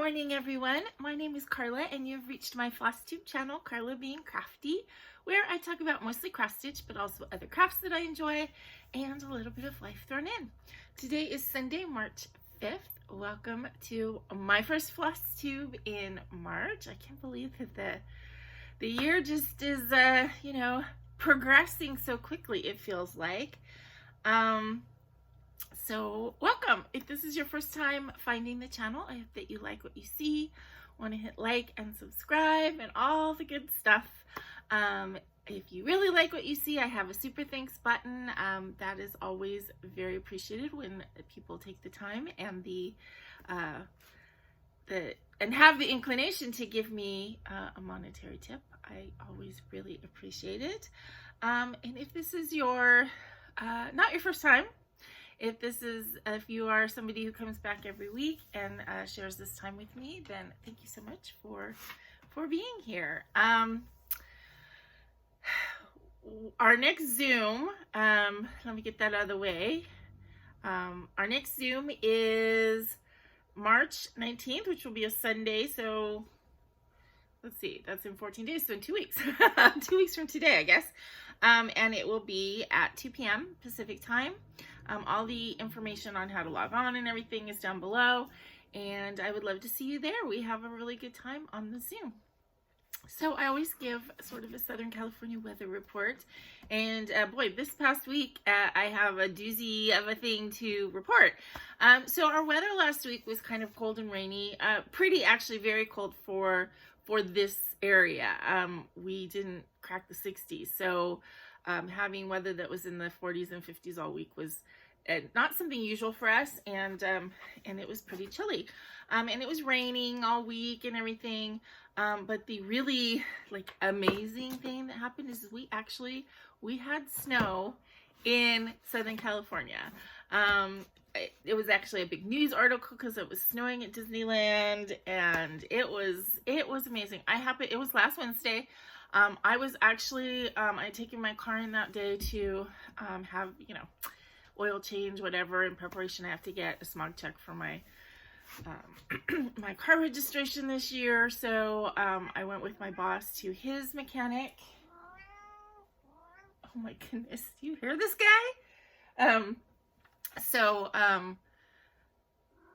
morning, everyone. My name is Karla, and you've reached my FlossTube channel, KarlaBeingCrafty, where I talk about mostly cross stitch, but also other crafts that I enjoy, and a little bit of life thrown in. Today is Sunday, March 5th. Welcome to my first FlossTube in March. I can't believe that the year just is, progressing so quickly, it feels like. So welcome. If this is your first time finding the channel, I hope that you like what you see, want to hit like and subscribe and all the good stuff. If you really like what you see, I have a super thanks button. That is always very appreciated when people take the time and have the inclination to give me a monetary tip. I always really appreciate it. And if this is your not your first time, if you are somebody who comes back every week and shares this time with me, then thank you so much for being here. Our next Zoom, let me get that out of the way. Our next Zoom is March 19th, which will be a Sunday. So let's see, that's in 14 days. So in 2 weeks, 2 weeks from today, I guess. And it will be at 2 p.m. Pacific time. All the information on how to log on and everything is down below, and I would love to see you there. We have a really good time on the Zoom. So I always give sort of a Southern California weather report, and boy, this past week I have a doozy of a thing to report. So our weather last week was kind of cold and rainy, actually very cold for this area. We didn't crack the 60s, so having weather that was in the 40s and 50s all week was not something usual for us, and it was pretty chilly, and it was raining all week and everything. But the really amazing thing that happened is we had snow in Southern California. It was actually a big news article because it was snowing at Disneyland, and it was amazing. It was last Wednesday. I was actually, I had taken my car in that day to have, oil change, whatever, in preparation. I have to get a smog check for my my car registration this year. So I went with my boss to his mechanic. Oh my goodness, do you hear this guy?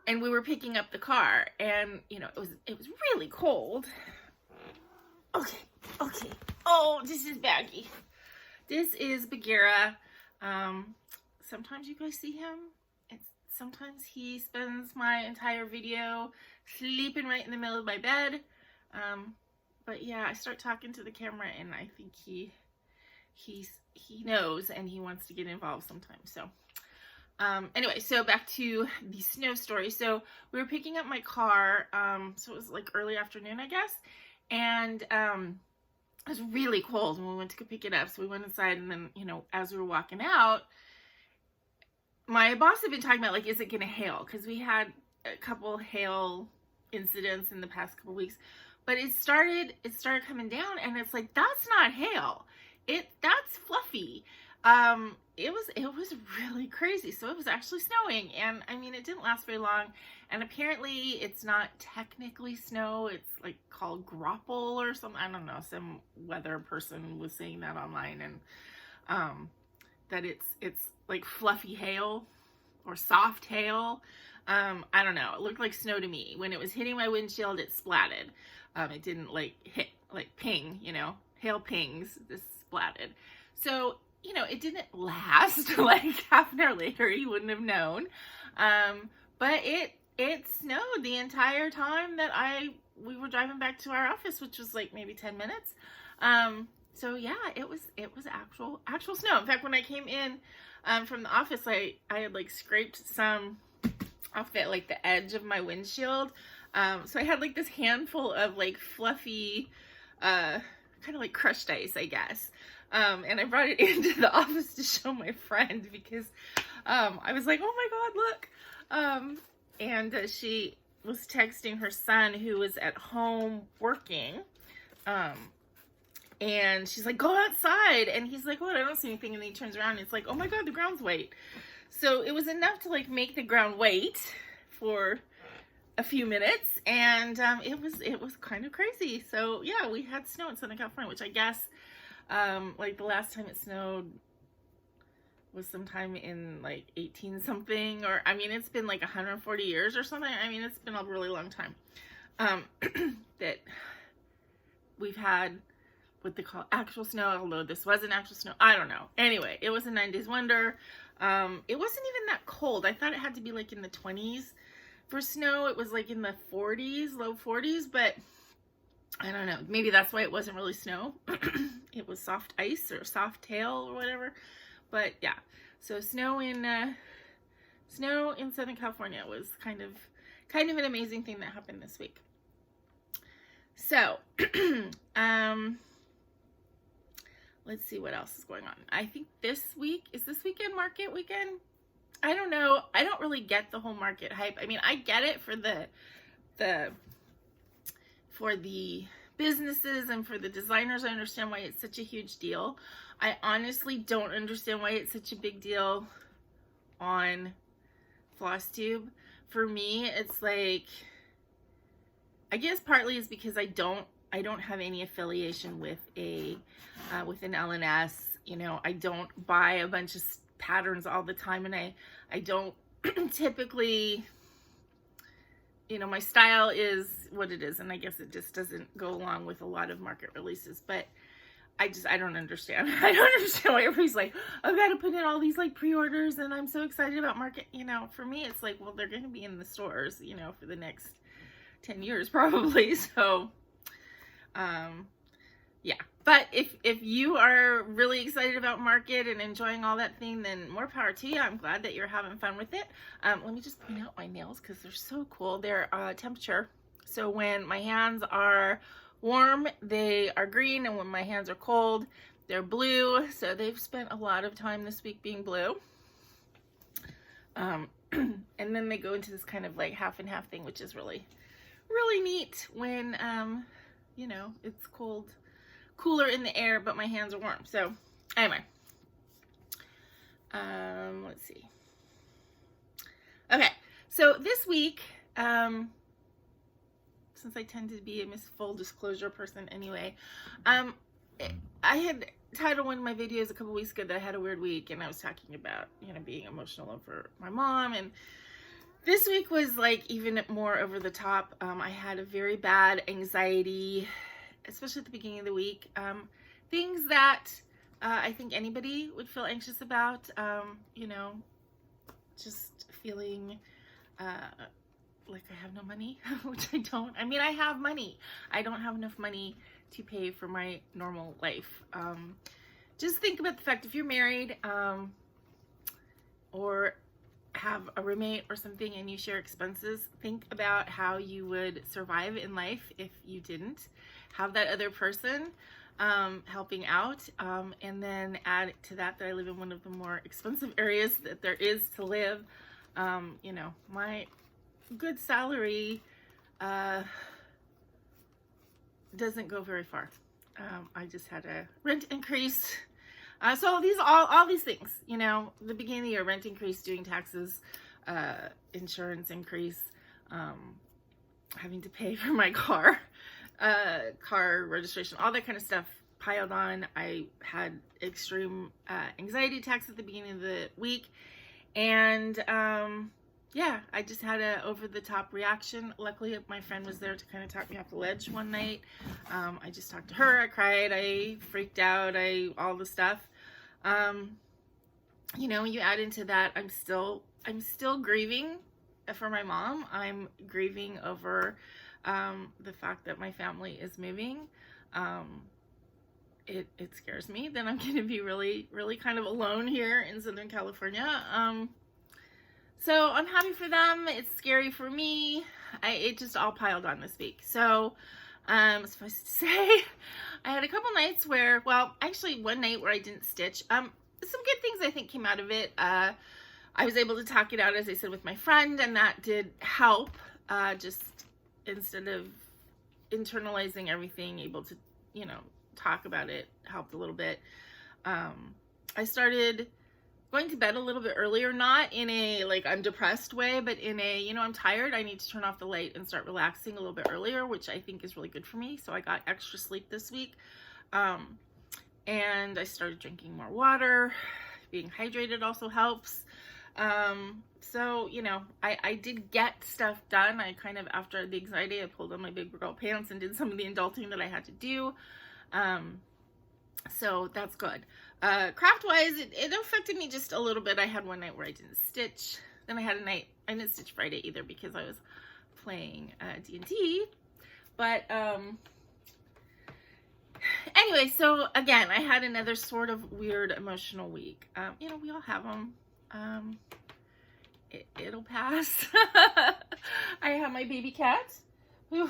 And we were picking up the car, and it was really cold. Okay. Oh, this is Baggy. This is Bagheera. Sometimes you guys see him. Sometimes he spends my entire video sleeping right in the middle of my bed. But yeah, I start talking to the camera, and I think he knows, and he wants to get involved sometimes. So anyway, so back to the snow story. So we were picking up my car. So it was early afternoon, I guess. And it was really cold when we went to go pick it up. So we went inside, and then, as we were walking out, my boss had been talking about, is it going to hail? Because we had a couple hail incidents in the past couple weeks. But it started coming down, and it's that's not hail. That's fluffy. It was really crazy. So it was actually snowing, and I mean, it didn't last very long. And apparently it's not technically snow. It's called grapple or something. I don't know. Some weather person was saying that online, and that it's fluffy hail or soft hail. I don't know. It looked like snow to me. When it was hitting my windshield, it splatted. It didn't hit ping, hail pings. This splatted. So it didn't last half an hour later. You wouldn't have known. But it snowed the entire time that we were driving back to our office, which was maybe 10 minutes. So yeah, it was actual snow. In fact, when I came in from the office, I had scraped some off the edge of my windshield. So I had this handful of fluffy, kind of crushed ice, I guess. And I brought it into the office to show my friend because I was like, oh my God, look. And she was texting her son, who was at home working. And she's like, go outside. And he's like, what? I don't see anything. And then he turns around and it's like, oh my God, the ground's white. So it was enough to make the ground wait for a few minutes, and it was kind of crazy. So yeah, we had snow in Southern California, which I guess like the last time it snowed was sometime in like 18 something, or I mean it's been like 140 years or something. I mean it's been a really long time that we've had what they call actual snow, although this wasn't actual snow. I don't know. Anyway, it was a 9 days wonder. It wasn't even that cold. I thought it had to be like in the 20s for snow. It was like in the 40s, low 40s, but I don't know. Maybe that's why it wasn't really snow. It was soft ice or soft tail or whatever. But yeah, so snow in Southern California was kind of an amazing thing that happened this week. So, let's see what else is going on. I think is this weekend market weekend? I don't know. I don't really get the whole market hype. I mean, I get it for the businesses and for the designers. I understand why it's such a huge deal. I honestly don't understand why it's such a big deal on FlossTube. For me, it's like, I guess partly is because I don't have any affiliation with an LNS. You know, I don't buy a bunch of patterns all the time, and I don't typically, you know, my style is what it is, and I guess it just doesn't go along with a lot of market releases. But I don't understand. I don't understand why everybody's like, I've got to put in all these like pre-orders and I'm so excited about market. You know, for me, it's like, well, they're going to be in the stores, you know, for the next 10 years probably. So, yeah. But if you are really excited about market and enjoying all that thing, then more power to you. I'm glad that you're having fun with it. Let me just point out my nails because they're so cool. They're temperature. So when my hands are warm, they are green, and when my hands are cold, they're blue. So they've spent a lot of time this week being blue. And then they go into this kind of like half and half thing, which is really neat when you know, it's cooler in the air, but my hands are warm. So anyway, let's see. Okay, so this week, since I tend to be a full disclosure person anyway, I had titled one of my videos a couple weeks ago that I had a weird week, and I was talking about, you know, being emotional over my mom, and this week was like even more over the top. I had a very bad anxiety, especially at the beginning of the week. Things that I think anybody would feel anxious about, you know, just feeling like I have no money, which I don't. I mean, I have money. I don't have enough money to pay for my normal life. Just think about the fact, if you're married or have a roommate or something and you share expenses, think about how you would survive in life if you didn't have that other person helping out. And then add to that I live in one of the more expensive areas that there is to live. You know, my good salary doesn't go very far. I just had a rent increase. So all these things, you know, the beginning of the year, rent increase, doing taxes, insurance increase, having to pay for my car registration, all that kind of stuff piled on. I had extreme anxiety attacks at the beginning of the week, and yeah, I just had a over-the-top reaction. Luckily, my friend was there to kind of talk me off the ledge one night. I just talked to her. I cried. I freaked out. All the stuff. You know, you add into that, I'm still grieving for my mom. I'm grieving over the fact that my family is moving. It scares me that I'm going to be really kind of alone here in Southern California. So I'm happy for them. It's scary for me. It just all piled on this week. So, suffice to say, I had a couple nights where, well, actually one night where I didn't stitch. Some good things I think came out of it. I was able to talk it out, as I said, with my friend, and that did help. Just instead of internalizing everything, able to, you know, talk about it helped a little bit. I started going to bed a little bit earlier, not in a like I'm depressed way, but in a, you know, I'm tired, I need to turn off the light and start relaxing a little bit earlier, which I think is really good for me. So I got extra sleep this week. And I started drinking more water. Being hydrated also helps. So, you know, I did get stuff done. I kind of, after the anxiety, I pulled on my big girl pants and did some of the adulting that I had to do. So that's good. Craft-wise, it affected me just a little bit. I had one night where I didn't stitch. Then I had a night, I didn't stitch Friday either because I was playing D&D. But, anyway, so again, I had another sort of weird emotional week. You know, we all have them. It'll pass. I have my baby cat, who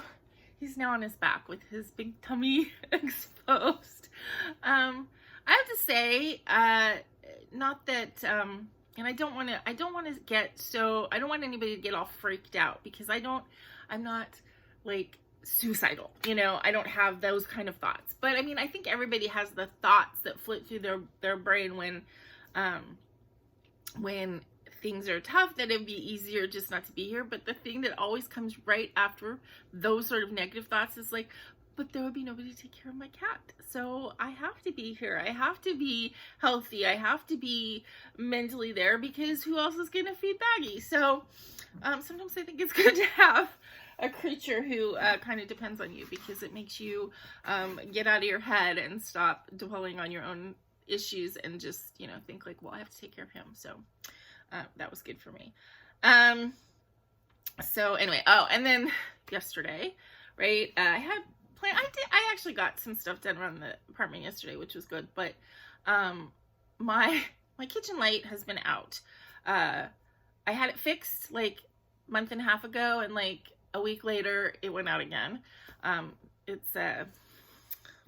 he's now on his back with his big tummy exposed. I have to say, not that, and I don't want anybody to get all freaked out, because I'm not like suicidal, you know, I don't have those kind of thoughts. But I mean, I think everybody has the thoughts that flit through their brain when things are tough, that it'd be easier just not to be here. But the thing that always comes right after those sort of negative thoughts is like, but there would be nobody to take care of my cat. So I have to be here. I have to be healthy. I have to be mentally there, because who else is going to feed Baggy? So sometimes I think it's good to have a creature who kind of depends on you, because it makes you get out of your head and stop dwelling on your own issues and just, you know, think like, well, I have to take care of him. So that was good for me. So anyway, oh, and then yesterday, right, I actually got some stuff done around the apartment yesterday, which was good, but my kitchen light has been out. I had it fixed like a month and a half ago, and like a week later it went out again. It's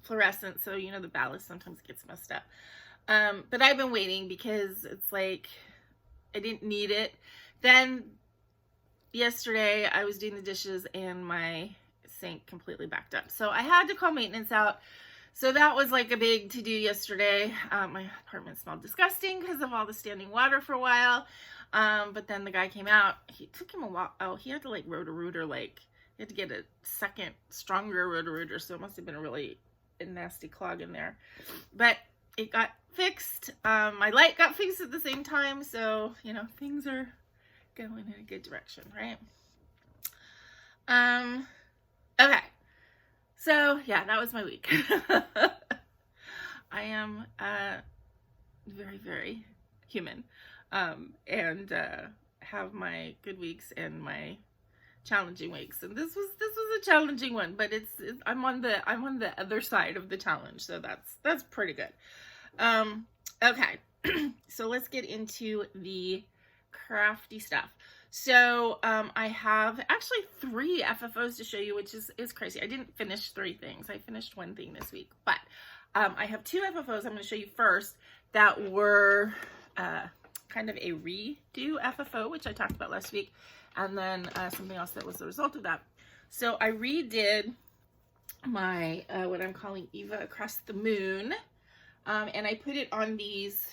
fluorescent, so you know the ballast sometimes gets messed up. But I've been waiting because it's like I didn't need it. Then yesterday I was doing the dishes and my sink completely backed up, so I had to call maintenance out. So that was like a big to do yesterday. My apartment smelled disgusting because of all the standing water for a while. But then the guy came out. He took him a while. Oh, he had to like Roto-Rooter, like he had to get a second stronger Roto-Rooter, so it must have been a nasty clog in there. But it got fixed. My light got fixed at the same time, so you know, things are going in a good direction, right? Okay. So yeah, that was my week. I am very, very human, and have my good weeks and my challenging weeks. And this was a challenging one, but I'm on the other side of the challenge, so that's pretty good. Okay, so let's get into the crafty stuff. So I have actually 3 FFOs to show you, which is crazy. I didn't finish 3 things. I finished 1 thing this week, but I have 2 FFOs I'm going to show you first that were kind of a redo FFO, which I talked about last week, and then something else that was the result of that. So I redid my what I'm calling Eva Across the Moon, and I put it on these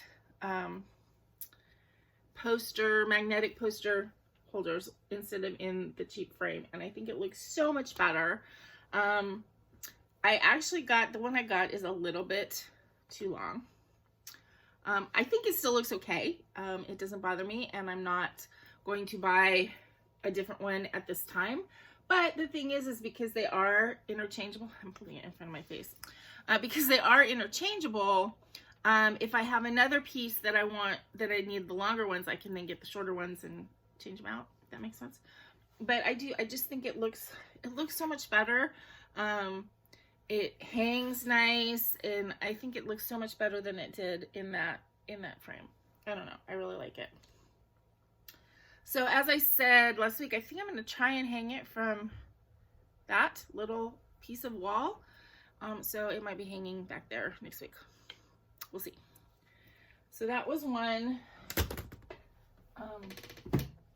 magnetic poster holders instead of in the cheap frame, and I think it looks so much better. I actually got, the one I got is a little bit too long. I think it still looks okay. It doesn't bother me, and I'm not going to buy a different one at this time. But the thing is because they are interchangeable, I'm putting it in front of my face, because they are interchangeable, if I have another piece that I need the longer ones, I can then get the shorter ones and change them out, if that makes sense. But I just think it looks so much better. It hangs nice, and I think it looks so much better than it did in that frame. I don't know, I really like it. So as I said last week, I think I'm going to try and hang it from that little piece of wall. So it might be hanging back there next week. We'll see. So that was one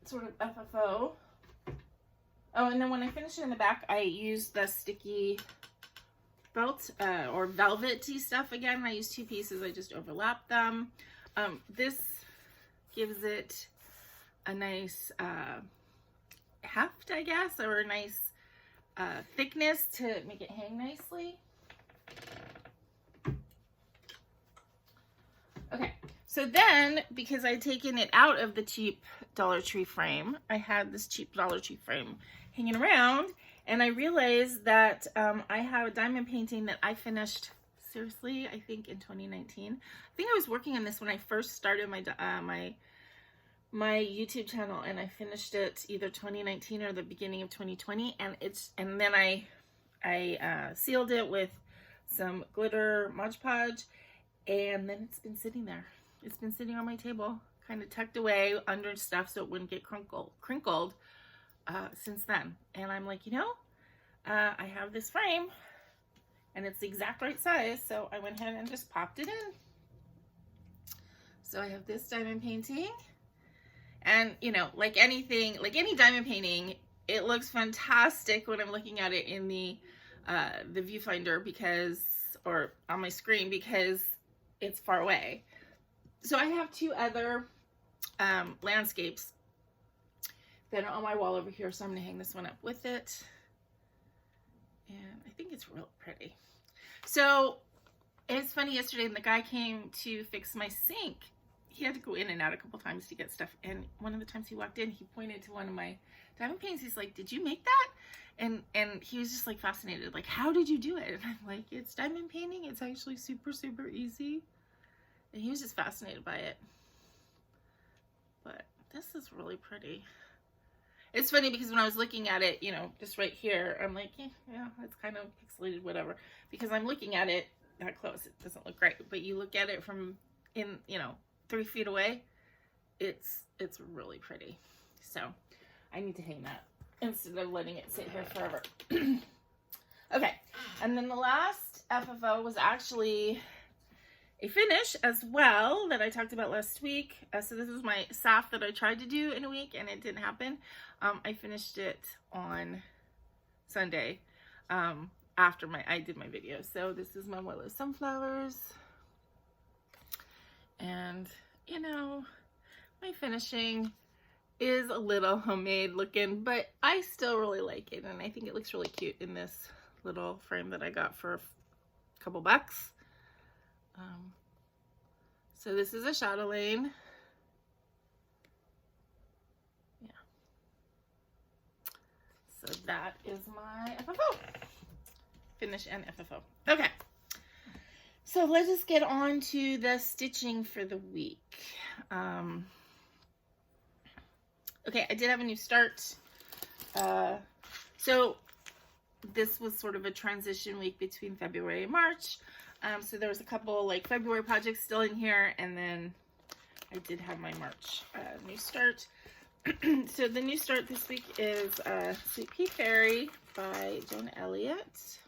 sort of FFO. Oh, and then when I finished it in the back, I used the sticky felt or velvety stuff again. I used 2 pieces. I just overlapped them. This gives it a nice heft, I guess, or a nice thickness to make it hang nicely. Okay, so then, because I'd taken it out of the cheap Dollar Tree frame, I had this cheap Dollar Tree frame hanging around, and I realized that I have a diamond painting that I finished, seriously, I think in 2019. I think I was working on this when I first started my YouTube channel, and I finished it either 2019 or the beginning of 2020, and then I sealed it with some glitter Mod Podge, and then it's been sitting there. It's been sitting on my table, kind of tucked away under stuff so it wouldn't get crinkled since then. And I'm like, you know, I have this frame, and it's the exact right size, so I went ahead and just popped it in. So I have this diamond painting. And, you know, like anything, like any diamond painting, it looks fantastic when I'm looking at it in the viewfinder because, or on my screen, because it's far away. So I have two other landscapes that are on my wall over here. So I'm going to hang this one up with it. And I think it's real pretty. So it's funny, yesterday the guy came to fix my sink. He had to go in and out a couple times to get stuff, and one of the times he walked in, he pointed to one of my diamond paintings. He's like, "Did you make that?" And he was just like fascinated, like, "How did you do it?" And I'm like, "It's diamond painting. It's actually super, super easy." And he was just fascinated by it. But this is really pretty. It's funny because when I was looking at it, you know, just right here, I'm like, yeah, it's kind of pixelated, whatever. Because I'm looking at it that close, it doesn't look great. But you look at it from in, you know, 3 feet away, it's really pretty. So I need to hang that instead of letting it sit here forever. Okay, and then the last FFO was actually a finish as well that I talked about last week. So this is my SAF that I tried to do in a week and it didn't happen. I finished it on Sunday after I did my video. So this is Manuela sunflowers. And, you know, my finishing is a little homemade looking, but I still really like it. And I think it looks really cute in this little frame that I got for a couple bucks. So this is a Chatelaine. Yeah. So that is my FFO. Finish and FFO. Okay. So let's just get on to the stitching for the week. Okay, I did have a new start. So this was sort of a transition week between February and March. So there was a couple like February projects still in here, and then I did have my March new start. So the new start this week is Sweet Pea Fairy by Joan Elliot.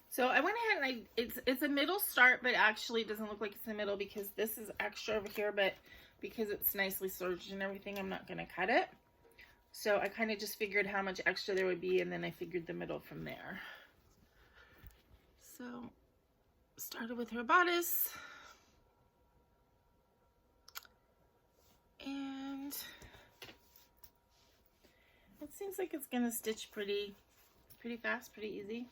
So I went ahead and it's a middle start, but actually it doesn't look like it's the middle because this is extra over here, but because it's nicely serged and everything, I'm not going to cut it. So I kind of just figured how much extra there would be, and then I figured the middle from there. So started with her bodice. And it seems like it's going to stitch pretty fast, pretty easy.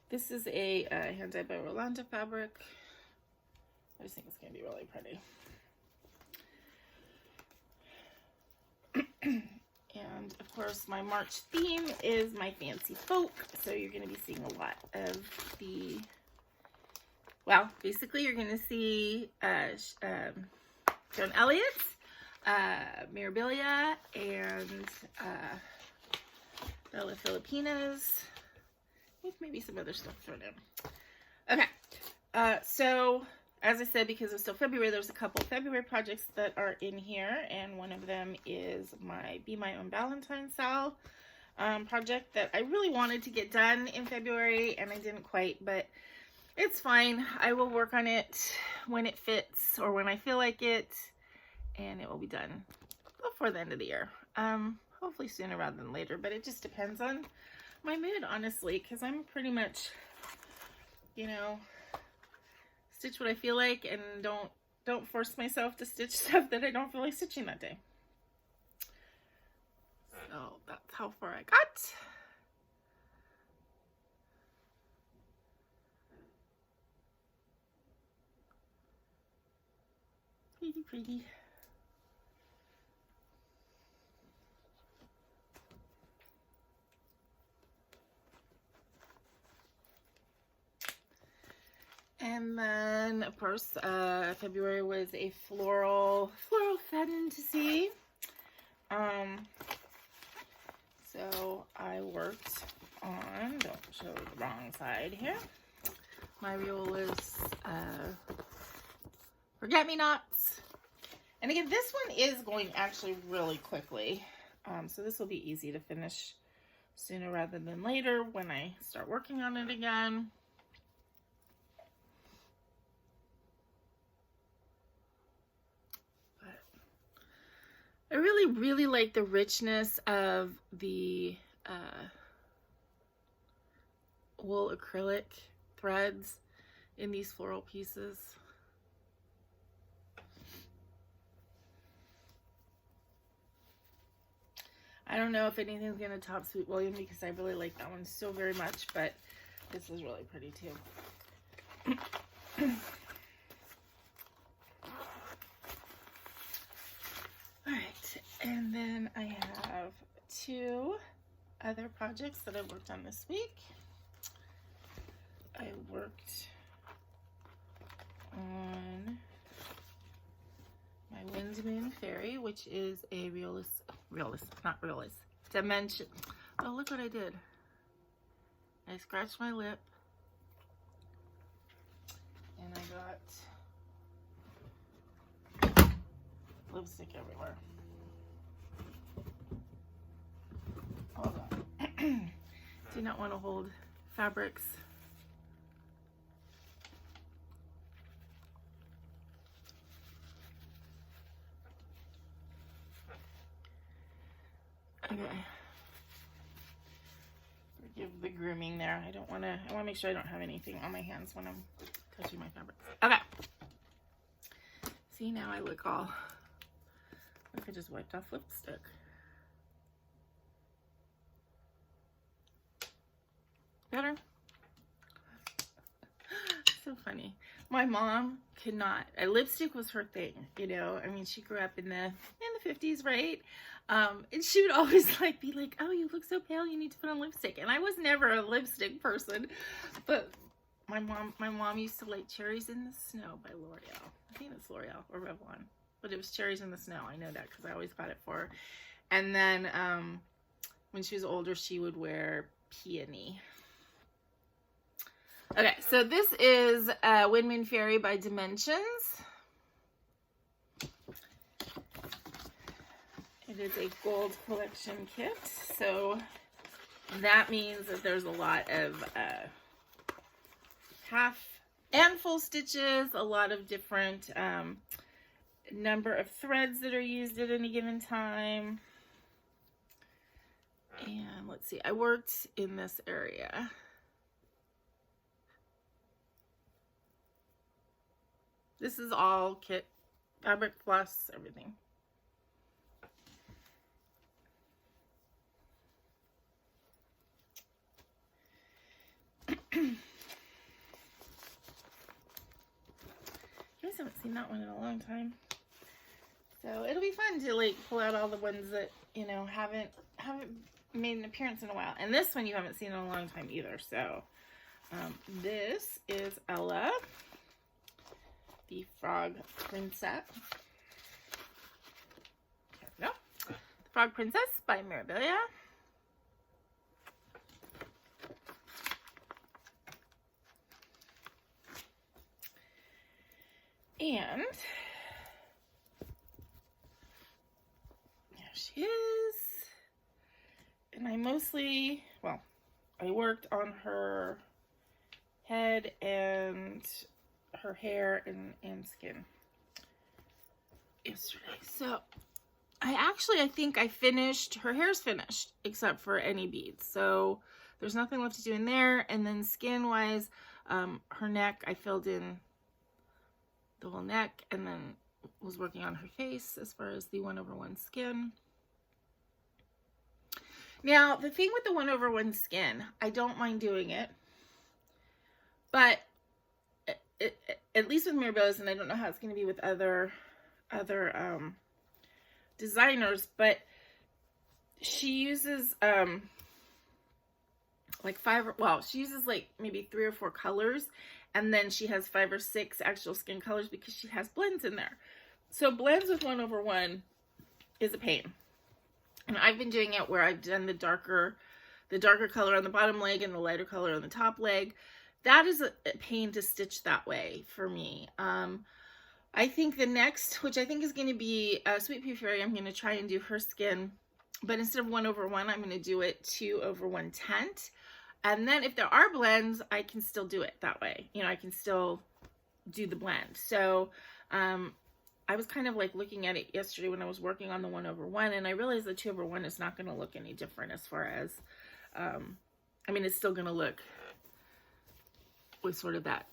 This is a hand-dyed by Rolanda fabric. I just think it's going to be really pretty. And of course, my March theme is my fancy folk. So you're going to be seeing a lot of the, well, basically you're going to see Joan Elliot, Mirabilia, and Bella Filipinas, with maybe some other stuff thrown in. Okay, so as I said, because it's still February, there's a couple February projects that are in here, and one of them is my Be My Own Valentine SAL. project that I really wanted to get done in February, and I didn't quite, but it's fine. I will work on it when it fits or when I feel like it, and it will be done before the end of the year. Hopefully sooner rather than later, but it just depends on my mood, honestly, because I'm pretty much, you know, stitch what I feel like and don't force myself to stitch stuff that I don't feel like stitching that day. So that's how far I got. Pretty, pretty. And then, of course, February was a floral fantasy. So I worked on, don't show the wrong side here, my Riolis Forget-Me-Nots. And again, this one is going actually really quickly. So this will be easy to finish sooner rather than later when I start working on it again. I really, really like the richness of the wool acrylic threads in these floral pieces. I don't know if anything's going to top Sweet William because I really like that one so very much, but this is really pretty too. And then I have two other projects that I worked on this week. I worked on my Winds Moon Fairy, which is a not Riolis, Dimension. Oh, look what I did. I scratched my lip and I got lipstick everywhere. Hold on. Do not want to hold fabrics. Okay. Forgive the grooming there. I want to make sure I don't have anything on my hands when I'm touching my fabrics. Okay. See, now I look all like I just wiped off lipstick. Better? So funny. My mom could not. Lipstick was her thing, you know. I mean, she grew up in the 50s, right? And she would always be like, "Oh, you look so pale. You need to put on lipstick." And I was never a lipstick person, but my mom used to like Cherries in the Snow by L'Oreal. I think it's L'Oreal or Revlon, but it was Cherries in the Snow. I know that because I always got it for her. And then when she was older, she would wear Peony. Okay, so this is Wind Moon Fairy by Dimensions. It is a gold collection kit, so that means that there's a lot of half and full stitches, a lot of different number of threads that are used at any given time. And let's see, I worked in this area. This is all kit, fabric, floss, everything. You guys haven't seen that one in a long time. So it'll be fun to like pull out all the ones that, you know, haven't made an appearance in a while. And this one you haven't seen in a long time either. So this is Ella, the Frog Princess. There we go. The Frog Princess by Manuela. And there she is. and I mostly, well, I worked on her head and her hair and skin yesterday. So I think I finished, her hair's finished except for any beads. So there's nothing left to do in there. And then skin wise, her neck, I filled in the whole neck and then was working on her face as far as the 1/1 skin. Now, the thing with the 1/1 skin, I don't mind doing it, but at least with Mirabelle's, and I don't know how it's going to be with other designers, but she uses like she uses like maybe 3 or 4 colors, and then she has 5 or 6 actual skin colors because she has blends in there. So blends with 1/1 is a pain. And I've been doing it where I've done the darker color on the bottom leg and the lighter color on the top leg. That is a pain to stitch that way for me. I think the next, which I think is going to be Sweet Pea Fairy, I'm going to try and do her skin, but instead of 1/1, I'm going to do it 2/1 tent. And then if there are blends, I can still do it that way. You know, I can still do the blend. So, I was kind of like looking at it yesterday when I was working on the 1/1, and I realized the 2/1 is not going to look any different as far as, I mean, it's still going to look with sort of that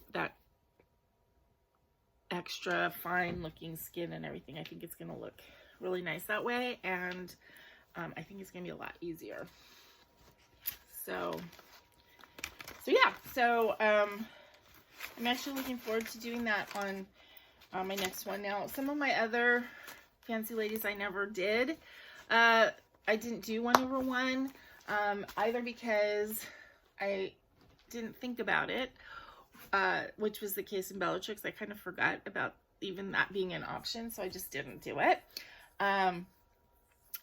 extra fine looking skin and everything. I think it's going to look really nice that way, and I think it's going to be a lot easier. So yeah, so I'm actually looking forward to doing that on my next one. Now, some of my other fancy ladies I never did. I didn't do 1/1, either because I didn't think about it, which was the case in Bellatrix. I kind of forgot about even that being an option, so I just didn't do it. And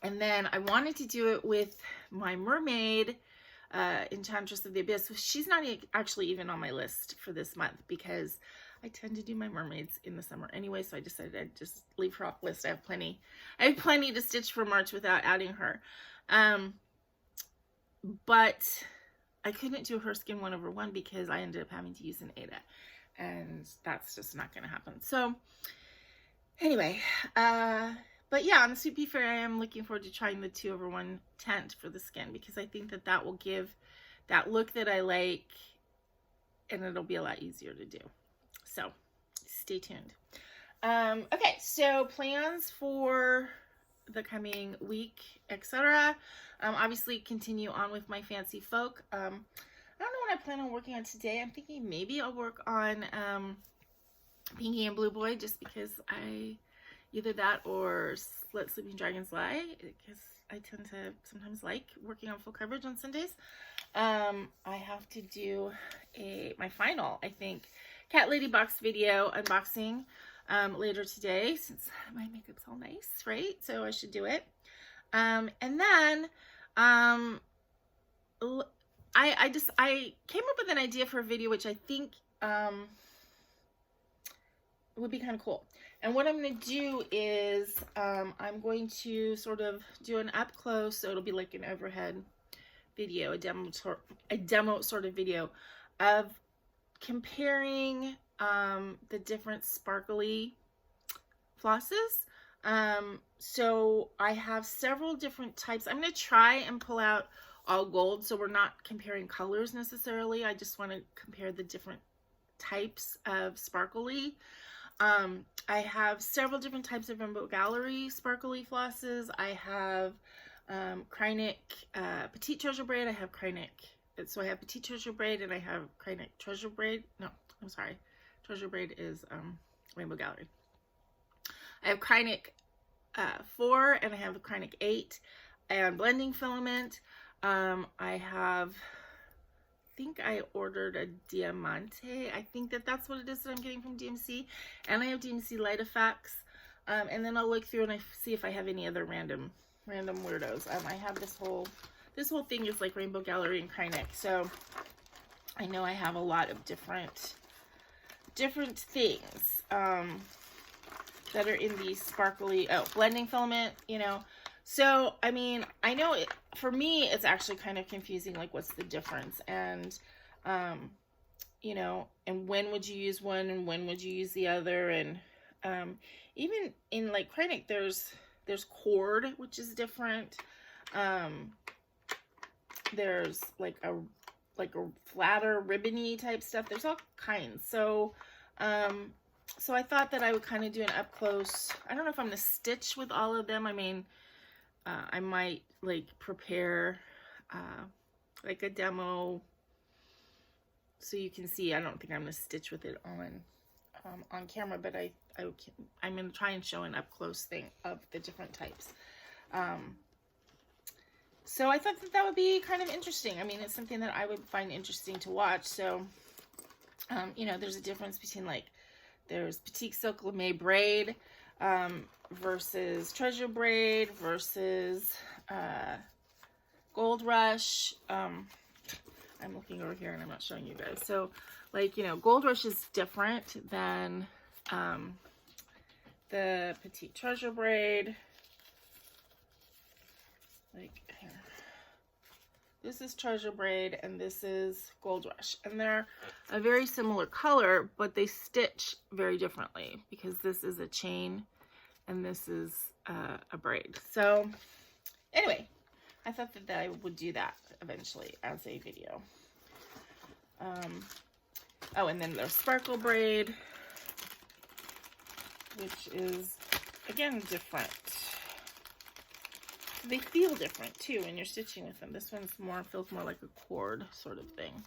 then I wanted to do it with my mermaid, Enchantress of the Abyss. She's not actually even on my list for this month because I tend to do my mermaids in the summer anyway, so I decided I'd just leave her off the list. I have plenty to stitch for March without adding her. But I couldn't do her skin 1/1 because I ended up having to use an Aida, and that's just not going to happen. So anyway, but yeah, on the Sweet Pea Fairy, I am looking forward to trying the 2/1 tent for the skin because I think that will give that look that I like, and it'll be a lot easier to do. So stay tuned. Okay, so plans for the coming week, etc. Obviously continue on with my fancy folk. I don't know what I plan on working on today. I'm thinking maybe I'll work on Pinky and Blue Boy, just because either that or Let Sleeping Dragons Lie, because I tend to sometimes like working on full coverage on Sundays. I have to do my final, I think, Cat Lady box video unboxing later today, since my makeup's all nice, right? So I should do it. And then I came up with an idea for a video which I think would be kind of cool. And what I'm going to do is I'm going to sort of do an up close, so it'll be like an overhead video, a demo sort of video of comparing the different sparkly flosses. So I have several different types. I'm going to try and pull out all gold, so we're not comparing colors necessarily. I just want to compare the different types of sparkly. I have several different types of Rainbow Gallery sparkly flosses. I have Krynic Petite Treasure Braid. I have Krynic, so I have Petite Treasure Braid, and I have Krynic Treasure Braid. No, I'm sorry. Treasure Braid is Rainbow Gallery. I have Krynic 4, and I have Krynic 8, and Blending Filament. I have, I think I ordered a Diamante. I think that's what it is that I'm getting from DMC. And I have DMC Light Effects. And then I'll look through and see if I have any other random weirdos. I have this whole thing is like Rainbow Gallery and Krynic. So I know I have a lot of different things that are in these sparkly, Blending Filament, you know. So, I mean, I know for me, it's actually kind of confusing, like what's the difference, and you know, and when would you use one and when would you use the other, and even in like Kreinik, there's cord, which is different. There's like a flatter ribbony type stuff. There's all kinds. So so I thought that I would kind of do an up close. I don't know if I'm gonna stitch with all of them. I mean, I might like prepare like a demo so you can see. I don't think I'm gonna stitch with it on camera, but I'm gonna try and show an up close thing of the different types. So I thought that would be kind of interesting. I mean, it's something that I would find interesting to watch. So, you know, there's a difference between like, there's Petite Silk Lame braid versus Treasure braid versus Gold Rush. I'm looking over here and I'm not showing you guys. So, like, you know, Gold Rush is different than the Petite Treasure braid. Like, here. This is Treasure braid and this is Gold Rush. And they're a very similar color, but they stitch very differently because this is a chain and this is a braid. So anyway, I thought that I would do that eventually as a video. Oh, and then there's Sparkle braid, which is, again, different. They feel different too when you're stitching with them. This one's feels more like a cord sort of thing.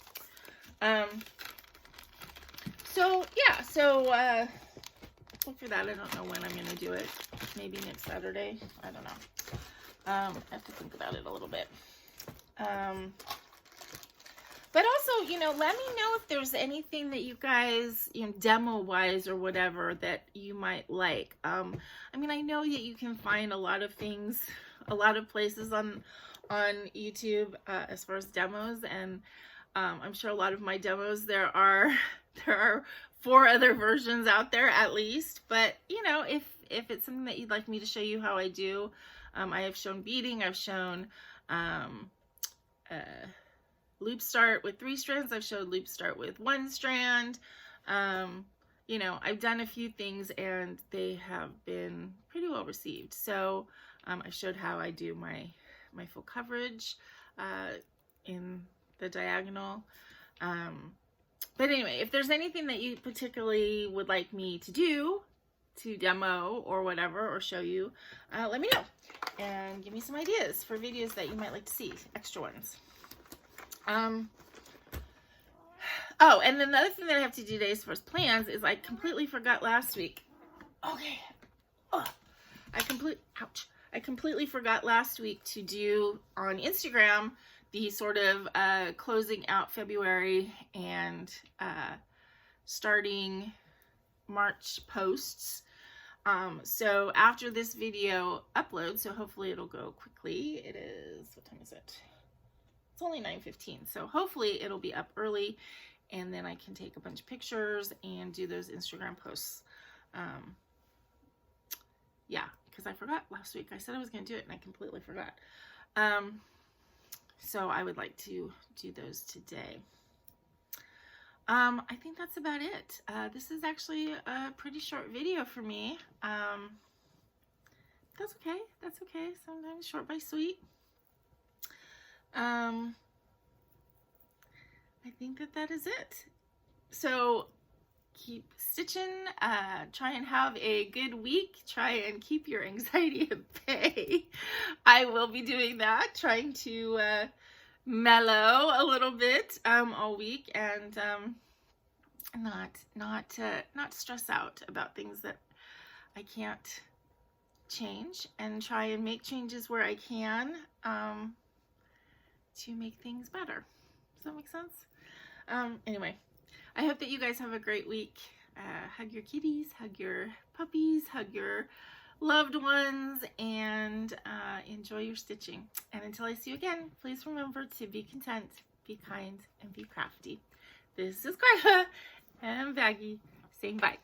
So yeah, so look for that. I don't know when I'm gonna do it. Maybe next Saturday. I don't know. I have to think about it a little bit. But also, you know, let me know if there's anything that you guys, you know, demo-wise or whatever that you might like. I mean, I know that you can find a lot of things, a lot of places on YouTube as far as demos, and I'm sure a lot of my demos, there are 4 other versions out there at least. But, you know, if it's something that you'd like me to show you how I do, I have shown beading, I've shown loop start with 3 strands. I've showed loop start with 1 strand. You know, I've done a few things and they have been pretty well received. So I showed how I do my full coverage in the diagonal. But anyway, if there's anything that you particularly would like me to do, to demo or whatever, or show you, let me know and give me some ideas for videos that you might like to see, extra ones. Oh, and then the other thing that I have to do today as far as plans is I completely forgot last week. Okay. Oh, I completely forgot last week to do on Instagram the sort of closing out February and starting March posts. So after this video uploads, so hopefully it'll go quickly. It is, what time is it? It's only 9:15, so hopefully it'll be up early, and then I can take a bunch of pictures and do those Instagram posts. Yeah, because I forgot last week. I said I was going to do it, and I completely forgot. So I would like to do those today. I think that's about it. This is actually a pretty short video for me. That's okay. That's okay. Sometimes short but sweet. I think that is it. So keep stitching, try and have a good week, try and keep your anxiety at bay. I will be doing that, trying to mellow a little bit all week, and not stress out about things that I can't change, and try and make changes where I can to make things better. Does that make sense? Anyway, I hope that you guys have a great week. Hug your kitties, hug your puppies, hug your loved ones, and enjoy your stitching. And until I see you again, please remember to be content, be kind, and be crafty. This is Karla and Baggy saying bye.